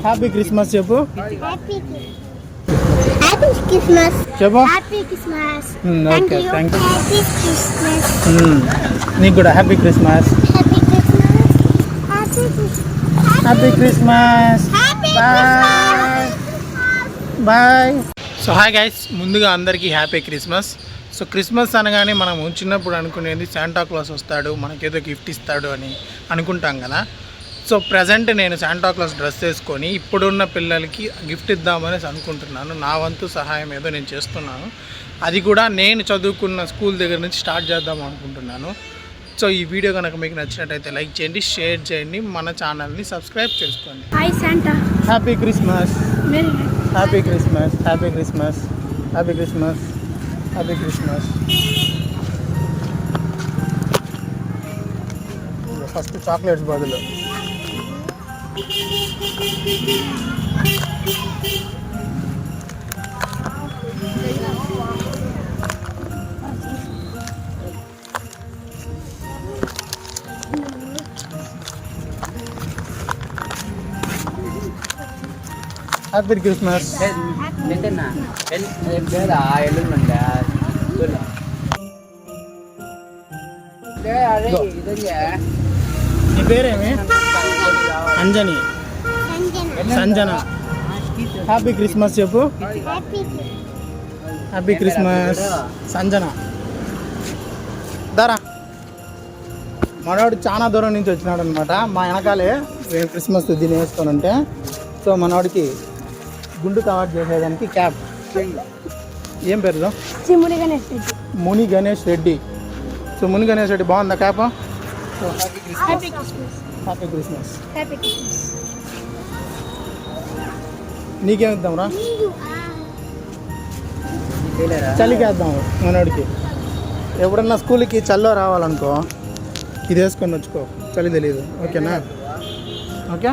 Happy Christmas చెప్పు. Happy Christmas చెప్పు. Happy Christmas. Okay thank you. Happy Christmas. నీకు కూడా happy Christmas. Happy Christmas. Happy Christmas. Bye bye. So hi guys, ముందుగా అందరికీ happy Christmas. So Christmas అనగానే మనం చిన్నప్పుడు అనుకునేది శాంటా క్లాస్ వస్తాడు, మనకేదో గిఫ్ట్ ఇస్తాడు అని అనుకుంటాం కదా. సో ప్రజెంట్ నేను శాంటా క్లాస్ డ్రెస్ వేసుకొని ఇప్పుడున్న పిల్లలకి గిఫ్ట్ ఇద్దామనేసి అనుకుంటున్నాను. నా వంతు సహాయం ఏదో నేను చేస్తున్నాను. అది కూడా నేను చదువుకున్న స్కూల్ దగ్గర నుంచి స్టార్ట్ చేద్దాం అనుకుంటున్నాను. సో ఈ వీడియో కనుక మీకు నచ్చినట్టయితే లైక్ చేయండి, షేర్ చేయండి, మన ఛానల్ని సబ్స్క్రైబ్ చేసుకోండి. Hi Santa. Happy Christmas. Happy Christmas. Happy Christmas. Happy Christmas. Happy Christmas. First chocolates బదులు హ్యాపీ క్రిస్మస్. నీ పేరేమి? అంజని. సంజన. హ్యాపీ క్రిస్మస్ చెప్పు. Happy Christmas Sanjana. దారా మనవాడు చాలా దూరం నుంచి వచ్చినాడు అనమాట. మా వెనకాలే మేము క్రిస్మస్ దీన్ని వేసుకోనంటే, సో మనవాడికి గుండు కవర్ చేసేదానికి క్యాప్. ఏం పేరు? ముని గణేష్ రెడ్డి. ముని గణేష్ రెడ్డి. సో ముని గణేష్ రెడ్డి బాగుందా cap? So happy Christmas. Happy Christmas. Happy Christmas. నీకేమిద్దాం రా? చలికి వేద్దాము మనోడికి. ఎప్పుడన్నా స్కూల్కి చల్లో రావాలనుకో ఇది వేసుకొని వచ్చుకో, చలి తెలియదు. ఓకేనా? Okay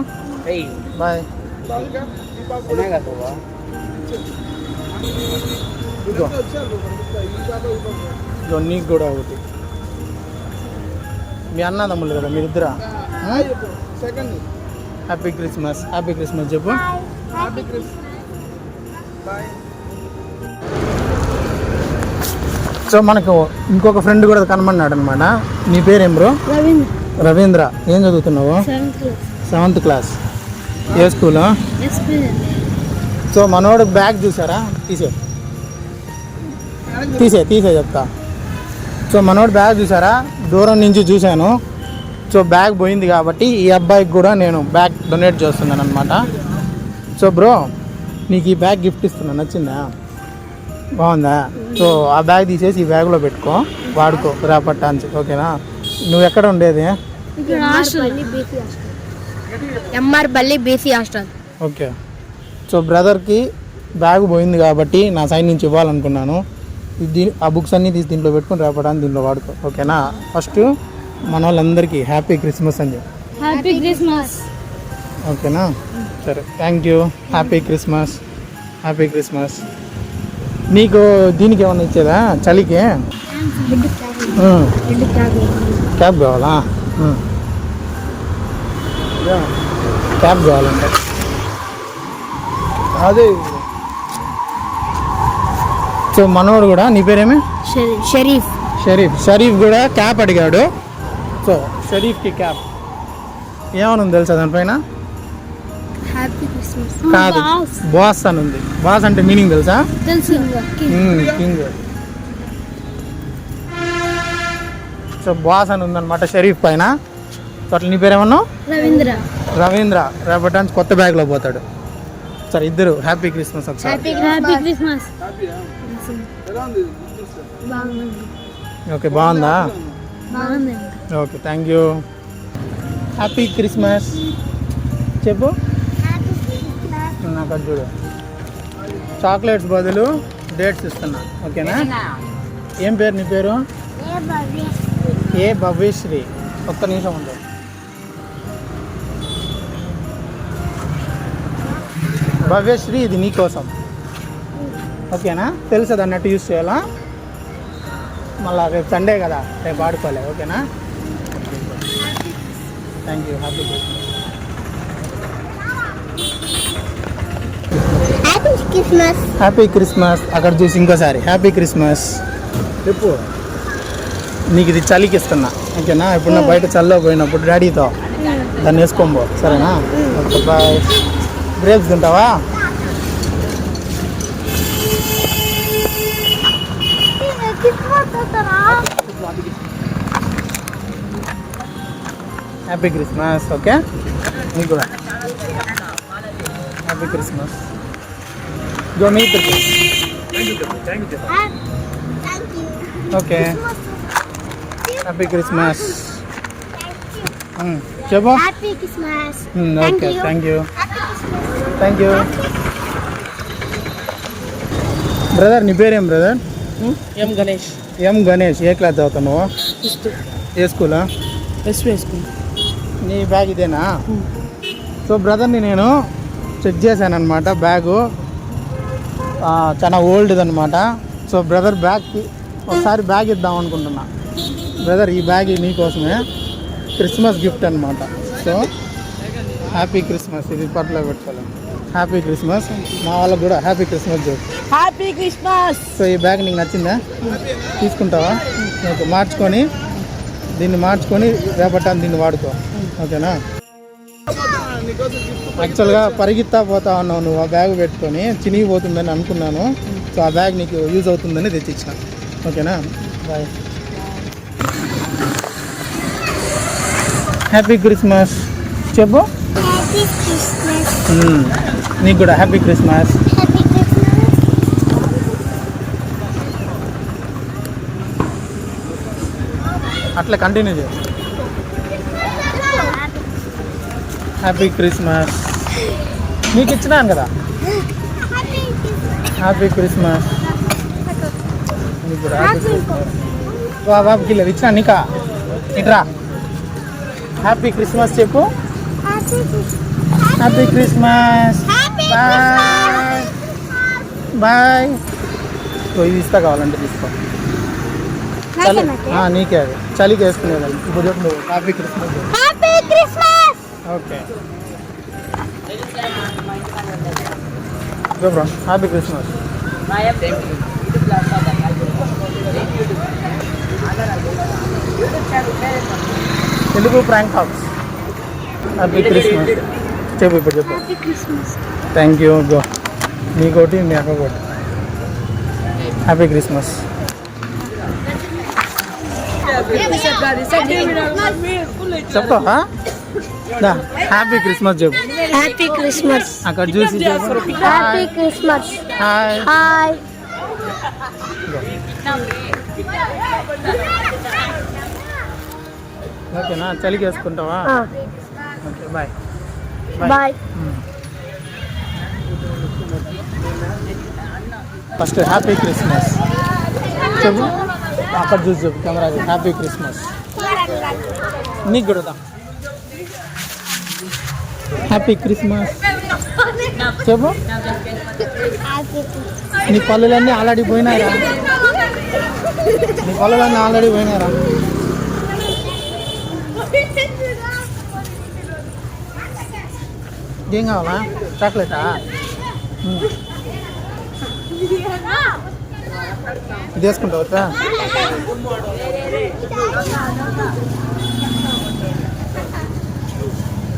bye. ఇగో నీకు కూడా ఒకటి. మీ అన్నదమ్ములు కదా మీరిద్దరా? Happy Christmas. హ్యాపీ క్రిస్మస్ చెప్పు. సో మనకు ఇంకొక ఫ్రెండ్ కూడా కనబడినాడు అనమాట. నీ పేరేం బ్రో? రవీంద్ర. ఏం చదువుతున్నావు? 7th class. ఏ స్కూల్? సో మనోడు బ్యాగ్ చూసారా? తీసే చెప్తా. సో మనోడు బ్యాగ్ చూసారా? దూరం నుంచి చూశాను. సో బ్యాగ్ పోయింది కాబట్టి ఈ అబ్బాయికి కూడా నేను బ్యాగ్ డొనేట్ చేస్తున్నాను అనమాట. సో బ్రో నీకు ఈ బ్యాగ్ గిఫ్ట్ ఇస్తున్నా, నచ్చిందా? బాగుందా? సో ఆ బ్యాగ్ తీసేసి ఈ బ్యాగ్లో పెట్టుకో, వాడుకో రేపట్టానికి. ఓకేనా? నువ్వు ఎక్కడ ఉండేది? ఎంఆర్ బల్లి బీసీ హాస్టల్. ఓకే. సో బ్రదర్కి బ్యాగ్ పోయింది కాబట్టి నా సైడ్ నుంచి ఇవ్వాలనుకున్నాను. ఆ బుక్స్ అన్నీ తీసి దీంట్లో పెట్టుకుని రేపడానికి దీంట్లో వాడుకో. ఓకేనా? ఫస్ట్ మన వాళ్ళందరికీ హ్యాపీ క్రిస్మస్ అని చెప్పు. Happy Christmas. ఓకేనా? సరే thank you. Happy Christmas. Happy Christmas. నీకు దీనికి ఏమన్నా ఇచ్చేదా చలికి? క్యాబ్ కావాలా? క్యాబ్ కావాలంటే అదే. సో మనోడు కూడా, నీ పేరేమి? షరీఫ్. షరీఫ్ కూడా క్యాప్ అడిగాడు. సో షరీఫ్కి క్యాప్ ఏమనుంది తెలుసా దానిపైన? కాదు, బాస్ అని ఉంది. బాస్ అంటే మీనింగ్ తెలుసా? కింగ్. సో బాస్ అని ఉందన్నమాట షరీఫ్ పైన. సో అట్లా నీ పేరేమన్నావు? రవీంద్ర. రేపటి కొత్త బ్యాగ్లో పోతాడు. సరే ఇద్దరు హ్యాపీ క్రిస్మస్ ఒకసారి. ఓకే బాగుందా? Okay thank you. Happy Christmas చెప్పు. నాకు చూడు, చాక్లెట్స్ బదులు డేట్స్ ఇస్తున్నా. ఓకేనా? ఏం పేరు నీ పేరు? ఏ భవ్యశ్రీ. ఒక్క నిమిషం ఉంది. భవ్యశ్రీ ఇది నీకోసం. ఓకేనా? తెలుసా దాన్ని అట్టు యూస్ చేయాలా? మళ్ళీ రేపు సండే కదా, రేపు ఆడుకోలే. ఓకేనా? Thank you. Happy Christmas. Christmas. Happy Christmas. అక్కడ చూసి ఇంకోసారి హ్యాపీ క్రిస్మస్ చెప్పు. నీకు ఇది చలికి ఇస్తున్నా, ఓకేనా? ఇప్పుడు నా బయట చల్లో పోయినప్పుడు డాడీతో దాన్ని వేసుకోబో, సరేనా? Okay bye. గ్రేప్స్ తింటావా? Happy Christmas. ఓకే, నీకు కూడా హ్యాపీ క్రిస్మస్. గో మీ ఓకే. హ్యాపీ క్రిస్మస్ చెప్పు. Happy Christmas. Okay, thank you. Thank you brother. నీ పేరేం brother? M Ganesh. M Ganesh. ఏ క్లాస్ చదువుతున్నావు? ఏ స్కూలా? SV school. నీ బ్యాగ్ ఇదేనా? సో బ్రదర్ని నేను చెక్ చేశాను అనమాట. బ్యాగు చాలా ఓల్డ్ది అనమాట. సో బ్రదర్ బ్యాగ్కి ఒకసారి బ్యాగ్ ఇద్దాం అనుకుంటున్నా. బ్రదర్ ఈ బ్యాగ్ నీకోసమే, క్రిస్మస్ గిఫ్ట్ అనమాట. So happy Christmas. ఇది పట్ల పెట్టుకోవాలి. Happy Christmas. మా వాళ్ళకు కూడా హ్యాపీ క్రిస్మస్ చెప్పు. Happy Christmas. సో ఈ బ్యాగ్ నీకు నచ్చిందా? తీసుకుంటావా? ఓకే, మార్చుకొని దీన్ని మార్చుకొని రేపటాన్ని దీన్ని వాడుకో, ఓకేనా? యాక్చువల్గా పరిగెత్తా పోతా ఉన్నావు నువ్వు. ఆ బ్యాగ్ పెట్టుకొని చినిగిపోతుందని అనుకున్నాను. సో ఆ బ్యాగ్ నీకు యూజ్ అవుతుందని తెచ్చిచ్చిన, ఓకేనా? బాయ్. హ్యాపీ క్రిస్మస్ చెప్పు. Happy Christmas. నీకు కూడా హ్యాపీ క్రిస్మస్. Happy Christmas. అట్లా కంటిన్యూ చేయి. Happy Christmas. నీకు ఇచ్చినాను కదా. Happy Christmas. నీకు కూడా హ్యాపీ క్రిస్మస్. బాబుకి లేదు ఇచ్చినా నీకా. ఇట్రా. హ్యాపీ క్రిస్మస్ చెప్పు. Happy Christmas. Bye bye. So ఇది ఇస్తా, కావాలంటే తీసుకో. చలి నీకే అది చలికి వేసుకునేదాన్ని. ఇప్పుడు చెప్పు నువ్వు happy Christmas. Happy Christmas. Okay bro, happy Christmas. Telugu prank talks. Happy Christmas చెప్పు. ఇప్పుడు చెప్పు. Happy Christmas. Thank you. గో నీకోటి మీ అక్క కోటి. Happy Christmas. చెప్తావా? హ్యాపీ క్రిస్మస్ చెప్పు. Happy Christmas. అక్కడ చూసి చెప్పు. Happy Christmas. హాయ్. హాయ్. ఓకేనా? చలికి వేసుకుంటావా? Okay bye. Bye. First happy Christmas చెప్పు. అక్కడ చూసి చెప్పు కెమెరా. Happy Christmas. నీకు కూడా హ్యాపీ క్రిస్మస్ చెప్పు. నీ పళ్ళులన్నీ ఆల్రెడీ పోయినారా? నీ పళ్ళులన్నీ ఆల్రెడీ పోయినారా? ఏం కావాలా? చాక్లెటా? ఇది వేసుకుంటావా?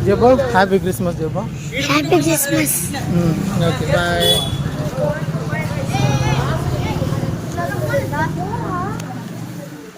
చెప్పు హ్యాపీ క్రిస్మస్ చెప్పు. Happy Christmas. Okay bye.